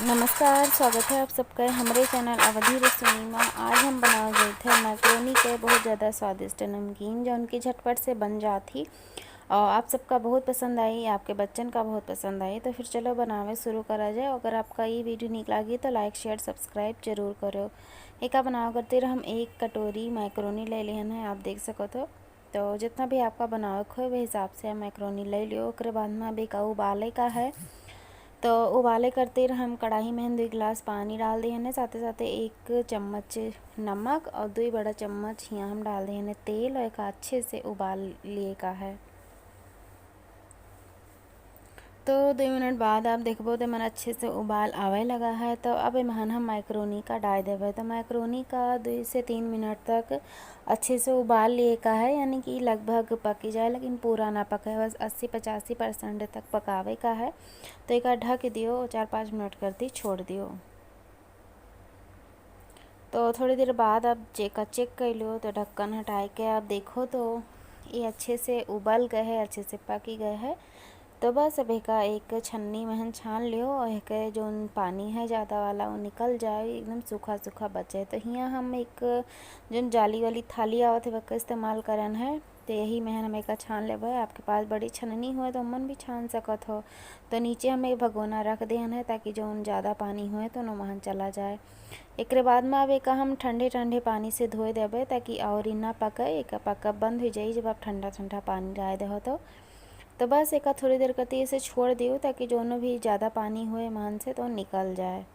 नमस्कार, स्वागत है आप सबका हमारे चैनल अवधि रसोई में। आज हम बना गए थे मैक्रोनी के बहुत ज़्यादा स्वादिष्ट नमकीन जो उनकी झटपट से बन जाती और आप सबका बहुत पसंद आई, आपके बच्चन का बहुत पसंद आई। तो फिर चलो बनावे शुरू करा जाए। अगर आपका ये वीडियो निक लगी तो लाइक शेयर सब्सक्राइब जरूर करो। एक बनाव करते रह हम 1 कटोरी मैक्रोनी ले लिहन है, आप देख सको तो जितना भी आपका बनावे हो वही हिसाब से मैक्रोनी ले लियो। उसके बाद में अब एक उबाले का है तो उबाले करते हम कढ़ाई में 2 गिलास पानी डाल दिए हैं, साथ साथ 1 चम्मच नमक और 2 बड़ा चम्मच यहाँ हम डाल दिए हैं तेल और एक अच्छे से उबाल लिए का है। तो 2 मिनट बाद आप देखबो तो मन अच्छे से उबाल आवे लगा है। तो अब इमहन हम मैक्रोनी का डाल देवे। तो मैक्रोनी का 2 से 3 मिनट तक अच्छे से उबाल लिए का है, यानी कि लगभग पकी जाए लेकिन पूरा ना पके, बस 80-85% तक पकावे का है। तो एक ढक दियो, 4-5 मिनट करती छोड़ दियो। तो थोड़ी देर बाद आप चेक कर लो तो ढक्कन हटाए के आप देखो तो ये अच्छे से उबल गए है, अच्छे से पकी गए है। तो बस अब एक छन्नी में छान लियो और एक जो पानी है ज़्यादा वाला वो निकल जाए, एकदम सूखा सूखा बचे। तो यहाँ हम एक जो जाली वाली थाली आवत है वह इस्तेमाल करन है। तो यही में हम एक छान लेवे। आपके पास बड़ी छन्नी हो तो मन भी छान सकत हो। तो नीचे हम एक भगोना रख देन है ताकि जो ज़्यादा पानी हो तो वहाँ चला जाए। एक बाद में अब एक हम ठंडे ठंडे पानी से धोए देवे ताकि और ना पके, एक पका बंद हो जाए जब आप ठंडा ठंडा पानी डाल दे तो बस एक थोड़ी देर करती इसे छोड़ दियो ताकि जो भी ज़्यादा पानी होए मान से तो निकल जाए।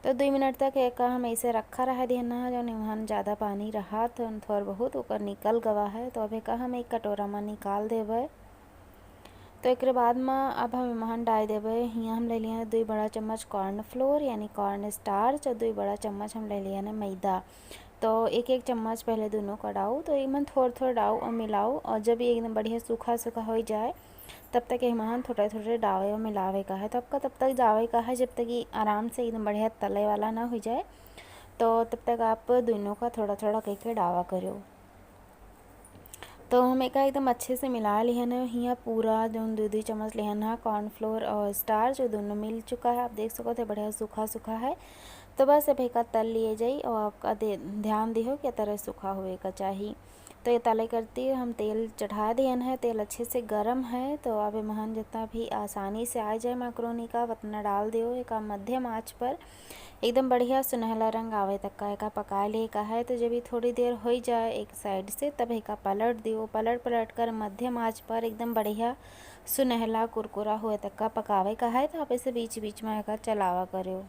तो 2 मिनट तक एक हम ऐसे रखा रहा देना है, जो वहाँ ज़्यादा पानी रहा तो थोड़ा बहुत ऊपर निकल गवा है। तो अब एक हम 1 कटोरा में निकाल देवे। तो एक बाद में अब हम वहाँ डाल देवे। यहाँ हम ले लिया 2 बड़ा चम्मच कॉर्न फ्लोर यानी कॉर्न स्टार्च और 2 बड़ा चम्मच हम ले लिया मैदा। तो 1-1 चम्मच पहले दोनों का डाऊँ, तो इमन थोड़ा डाऊँ और मिलाऊँ, और जब ये एकदम बढ़िया सूखा सूखा हो जाए तब तक इमन थोड़े डावे और मिलावे का है। तो आपका तब तक जावे का है जब तक ये आराम से एकदम बढ़िया तले वाला ना हो जाए। तो तब तक आप दोनों का थोड़ा थोड़ा करके डावा करो। तो हम एक एकदम अच्छे से मिला लिहन है। यहाँ पूरा जो 2 चम्मच लिहन है कॉर्नफ्लोर और स्टार्च जो दोनों मिल चुका है, आप देख सको थे बढ़िया सूखा सूखा है। तो बस अब एक तल लिए जाई और आपका ध्यान दिहो कि तरह सूखा हुए का चाहिए। तो ये तले करती हम तेल चढ़ा दियन है, तेल अच्छे से गर्म है। तो अब महन जितना भी आसानी से आ जाए मैक्रोनी का उतना डाल दियो। एक मध्यम आँच पर एकदम बढ़िया सुनहला रंग आवे तक का एक पका ले का है। तो जब ये थोड़ी देर हो जाए एक साइड से तब एक पलट दियो। पलट कर मध्यम आँच पर एकदम बढ़िया सुनहला कुरकुरा हुए तक का पकावे का है। तो आप इसे बीच बीच में एक चलावा करो।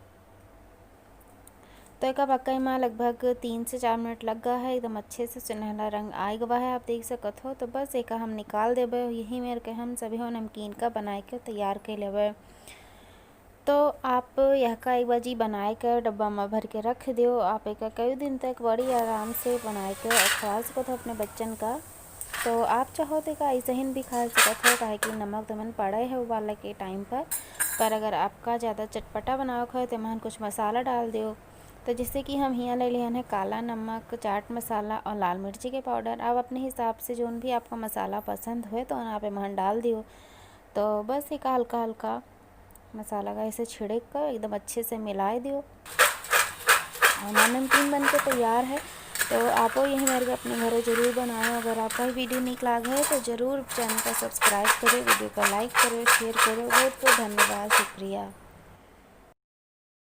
तो एक पकाई में लगभग 3 से 4 मिनट लग गया है, एकदम अच्छे से सुनहरा रंग आ गया है, आप देख सकत हो। तो बस एक हम निकाल देवे। यही मेरे के हम सभी हो नमकीन का बनाए के तैयार कर लेवे। तो आप यह का एक बाजी बनाए कर डब्बा में भर के रख दियो। आप एक कई दिन तक बड़ी आराम से बनाए के खा सकत हो अपने बच्चन का। तो आप चाहो तो का ऐसे ही भी खा सकत हो, काहे कि नमक दमन पड़े है उबाले के टाइम पर अगर आपका ज़्यादा चटपटा बनाओ हो तो मैं कुछ मसाला डाल दियो। तो जैसे कि हम यहाँ ले लिए हैं काला नमक, चाट मसाला और लाल मिर्ची के पाउडर। आप अपने हिसाब से जो भी आपका मसाला पसंद हो तो आप इमहन डाल दियो। तो बस एक हल्का हल्का मसाला का ऐसे छिड़क कर एकदम अच्छे से मिला दियो और नमकीन बन के तैयार है। तो आप यही मेरे अपने घर ज़रूर बनाएं। अगर आपका वीडियो निक लगा है तो ज़रूर चैनल को सब्सक्राइब करें, वीडियो को लाइक करें, शेयर करें। बहुत बहुत धन्यवाद, शुक्रिया।